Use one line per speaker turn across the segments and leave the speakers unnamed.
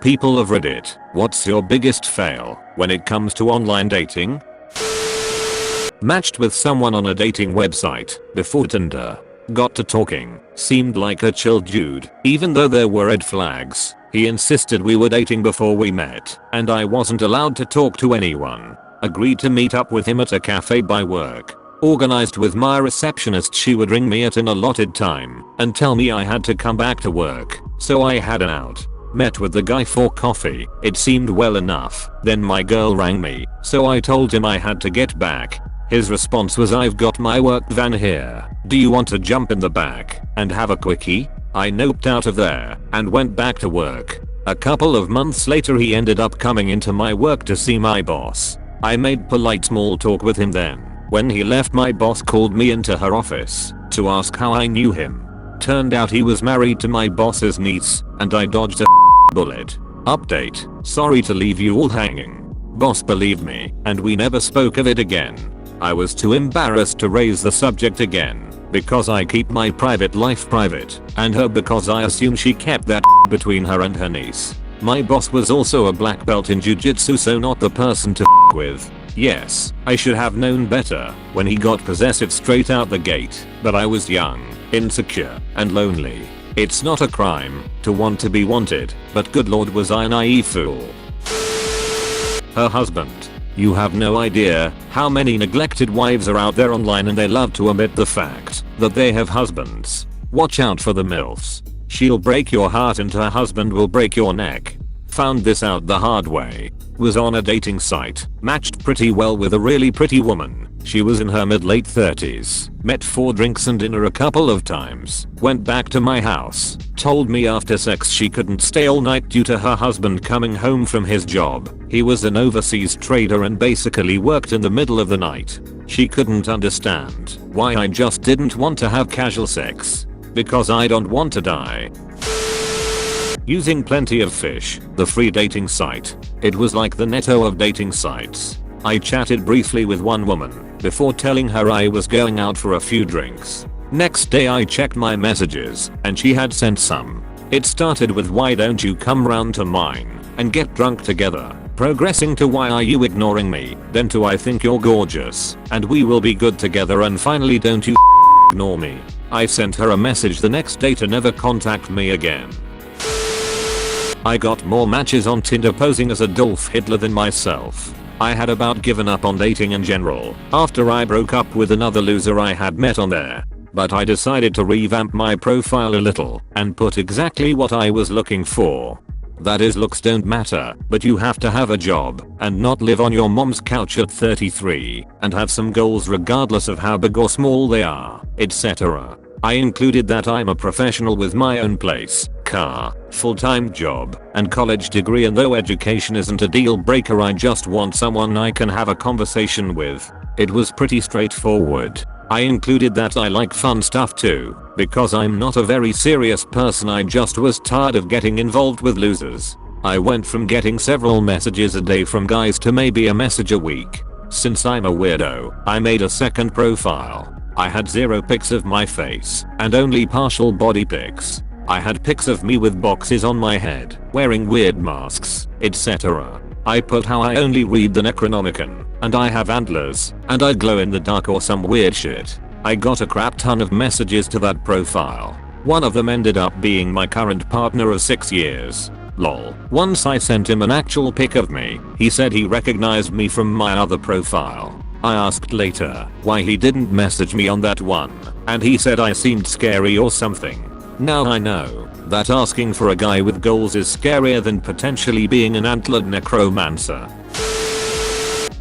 People of Reddit, what's your biggest fail when it comes to online dating? Matched with someone on a dating website before Tinder. Got to talking, seemed like a chill dude, even though there were red flags. He insisted we were dating before we met, and I wasn't allowed to talk to anyone. Agreed to meet up with him at a cafe by work. Organized with my receptionist, she would ring me at an allotted time and tell me I had to come back to work, so I had an out. Met with the guy for coffee, it seemed well enough, then my girl rang me, so I told him I had to get back. His response was, "I've got my work van here, do you want to jump in the back and have a quickie?" I noped out of there and went back to work. A couple of months later he ended up coming into my work to see my boss. I made polite small talk with him then. When he left, my boss called me into her office to ask how I knew him. Turned out he was married to my boss's niece, and I dodged a bullet. Update, sorry to leave you all hanging. Boss believed me, and we never spoke of it again. I was too embarrassed to raise the subject again, because I keep my private life private, and her because I assume she kept that between her and her niece. My boss was also a black belt in jiu-jitsu, so not the person to with. Yes, I should have known better when he got possessive straight out the gate, but I was young, insecure, and lonely. It's not a crime to want to be wanted, but good lord was I a naive fool. Her husband. You have no idea how many neglected wives are out there online, and they love to omit the fact that they have husbands. Watch out for the MILFs. She'll break your heart and her husband will break your neck. Found this out the hard way. Was on a dating site, matched pretty well with a really pretty woman. She was in her mid-late 30s, met for drinks and dinner a couple of times, went back to my house, told me after sex she couldn't stay all night due to her husband coming home from his job. He was an overseas trader and basically worked in the middle of the night. She couldn't understand why I just didn't want to have casual sex. Because I don't want to die. Using Plenty of Fish, the free dating site. It was like the Netto of dating sites. I chatted briefly with one woman before telling her I was going out for a few drinks. Next day I checked my messages and she had sent some. It started with, "Why don't you come round to mine and get drunk together?" Progressing to, "Why are you ignoring me?" Then to, "I think you're gorgeous and we will be good together," and finally, "Don't you ignore me." I sent her a message the next day to never contact me again. I got more matches on Tinder posing as Adolf Hitler than myself. I had about given up on dating in general after I broke up with another loser I had met on there. But I decided to revamp my profile a little and put exactly what I was looking for. That is, looks don't matter, but you have to have a job and not live on your mom's couch at 33 and have some goals regardless of how big or small they are, etc. I included that I'm a professional with my own place, car, full-time job, and college degree, and though education isn't a deal breaker, I just want someone I can have a conversation with. It was pretty straightforward. I included that I like fun stuff too, because I'm not a very serious person. I just was tired of getting involved with losers. I went from getting several messages a day from guys to maybe a message a week. Since I'm a weirdo, I made a second profile. I had 0 pics of my face and only partial body pics. I had pics of me with boxes on my head, wearing weird masks, etc. I put how I only read the Necronomicon, and I have antlers, and I glow in the dark or some weird shit. I got a crap ton of messages to that profile. One of them ended up being my current partner of 6 years. Lol. Once I sent him an actual pic of me, he said he recognized me from my other profile. I asked later why he didn't message me on that one, and he said I seemed scary or something. Now I know that asking for a guy with goals is scarier than potentially being an antlered necromancer.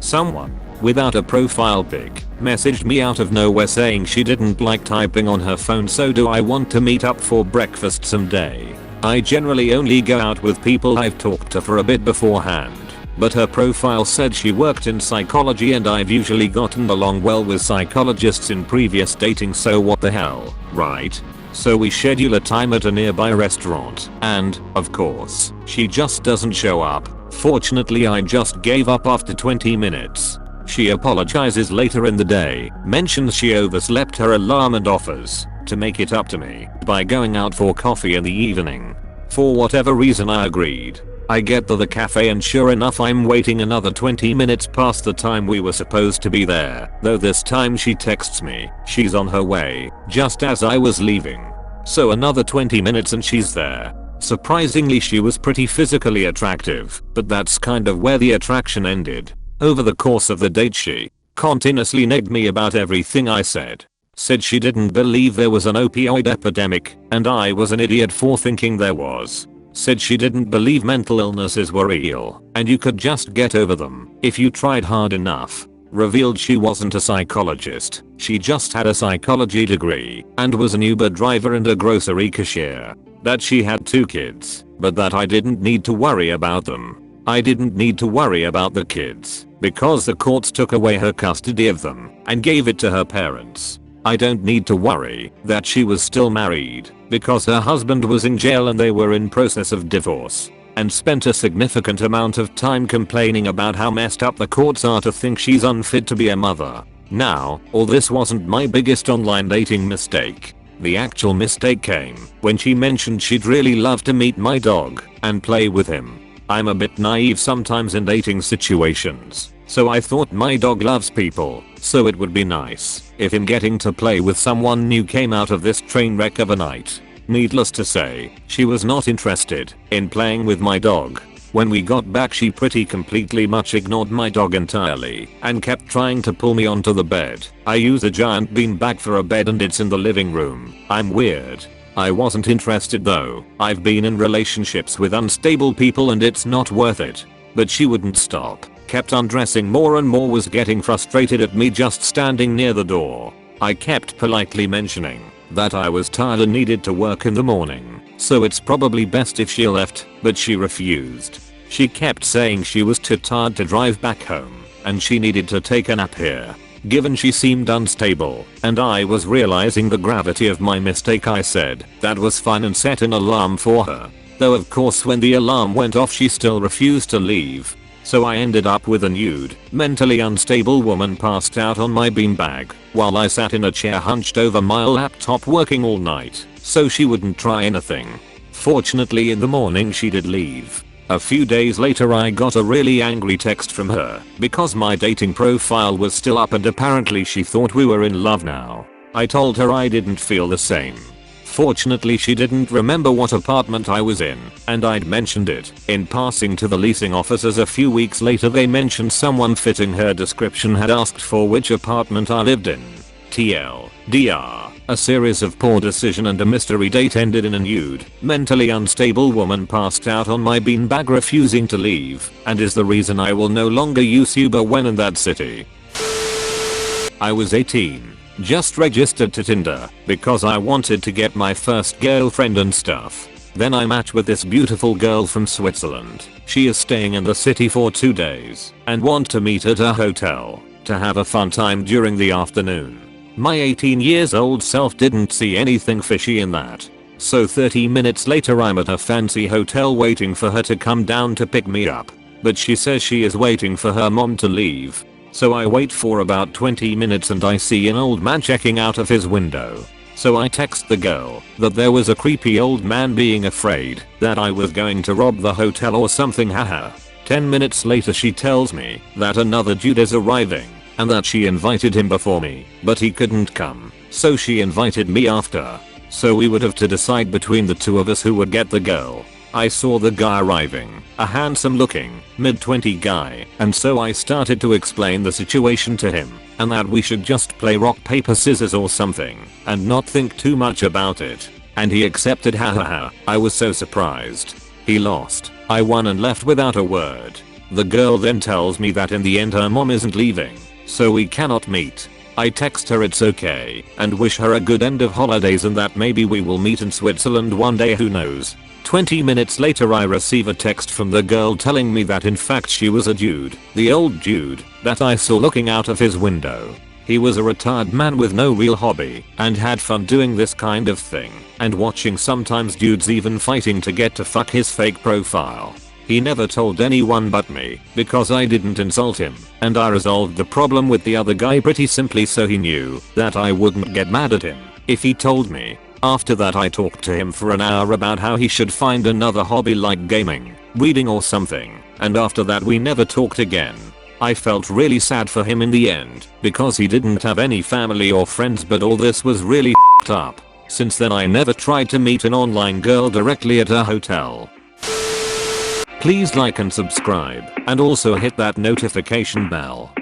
Someone without a profile pic messaged me out of nowhere saying she didn't like typing on her phone, so do I want to meet up for breakfast someday. I generally only go out with people I've talked to for a bit beforehand. But her profile said she worked in psychology, and I've usually gotten along well with psychologists in previous dating, so what the hell, right? So we schedule a time at a nearby restaurant, and, of course, she just doesn't show up. Fortunately, I just gave up after 20 minutes. She apologizes later in the day, mentions she overslept her alarm, and offers to make it up to me by going out for coffee in the evening. For whatever reason I agreed. I get to the cafe and sure enough I'm waiting another 20 minutes past the time we were supposed to be there, though this time she texts me she's on her way just as I was leaving. So another 20 minutes and she's there. Surprisingly she was pretty physically attractive, but that's kind of where the attraction ended. Over the course of the date she continuously negged me about everything I said. Said she didn't believe there was an opioid epidemic, and I was an idiot for thinking there was. Said she didn't believe mental illnesses were real, and you could just get over them if you tried hard enough. Revealed she wasn't a psychologist, she just had a psychology degree, and was an Uber driver and a grocery cashier. That she had 2 kids, but that I didn't need to worry about them. I didn't need to worry about the kids, because the courts took away her custody of them, and gave it to her parents. I don't need to worry that she was still married, because her husband was in jail and they were in process of divorce. And spent a significant amount of time complaining about how messed up the courts are to think she's unfit to be a mother. Now, all this wasn't my biggest online dating mistake. The actual mistake came when she mentioned she'd really love to meet my dog and play with him. I'm a bit naive sometimes in dating situations, so I thought my dog loves people, so it would be nice if him getting to play with someone new came out of this train wreck of a night. Needless to say, she was not interested in playing with my dog. When we got back she pretty completely much ignored my dog entirely and kept trying to pull me onto the bed. I use a giant beanbag for a bed and it's in the living room. I'm weird. I wasn't interested though. I've been in relationships with unstable people and it's not worth it. But she wouldn't stop. Kept undressing more and more, was getting frustrated at me just standing near the door. I kept politely mentioning that I was tired and needed to work in the morning, so it's probably best if she left, but she refused. She kept saying she was too tired to drive back home, and she needed to take a nap here. Given she seemed unstable, and I was realizing the gravity of my mistake, I said that was fine and set an alarm for her. Though of course when the alarm went off she still refused to leave. So I ended up with a nude, mentally unstable woman passed out on my beanbag, while I sat in a chair hunched over my laptop working all night, so she wouldn't try anything. Fortunately in the morning she did leave. A few days later I got a really angry text from her, because my dating profile was still up and apparently she thought we were in love now. I told her I didn't feel the same. Fortunately she didn't remember what apartment I was in, and I'd mentioned it in passing to the leasing officers. A few weeks later they mentioned someone fitting her description had asked for which apartment I lived in. TLDR, a series of poor decision and a mystery date ended in a nude, mentally unstable woman passed out on my beanbag refusing to leave, and is the reason I will no longer use Uber when in that city. I was 18. Just registered to Tinder because I wanted to get my first girlfriend and stuff. Then I match with this beautiful girl from Switzerland. She is staying in the city for 2 days and want to meet at a hotel to have a fun time during the afternoon. My 18 years old self didn't see anything fishy in that. So 30 minutes later I'm at a fancy hotel waiting for her to come down to pick me up. But she says she is waiting for her mom to leave. So I wait for about 20 minutes and I see an old man checking out of his window. So I text the girl that there was a creepy old man being afraid that I was going to rob the hotel or something, haha. 10 minutes later she tells me that another dude is arriving and that she invited him before me, but he couldn't come, so she invited me after. So we would have to decide between the two of us who would get the girl. I saw the guy arriving, a handsome looking, mid-20 guy, and so I started to explain the situation to him, and that we should just play rock paper scissors or something, and not think too much about it. And he accepted, hahaha. I was so surprised. He lost, I won and left without a word. The girl then tells me that in the end her mom isn't leaving, so we cannot meet. I text her it's okay, and wish her a good end of holidays and that maybe we will meet in Switzerland one day, who knows. 20 minutes later I receive a text from the girl telling me that in fact she was a dude, the old dude that I saw looking out of his window. He was a retired man with no real hobby and had fun doing this kind of thing and watching sometimes dudes even fighting to get to fuck his fake profile. He never told anyone but me because I didn't insult him, and I resolved the problem with the other guy pretty simply so he knew that I wouldn't get mad at him if he told me. After that I talked to him for an hour about how he should find another hobby like gaming, reading or something, and after that we never talked again. I felt really sad for him in the end because he didn't have any family or friends, but all this was really f***ed up. Since then I never tried to meet an online girl directly at a hotel. Please like and subscribe, and also hit that notification bell.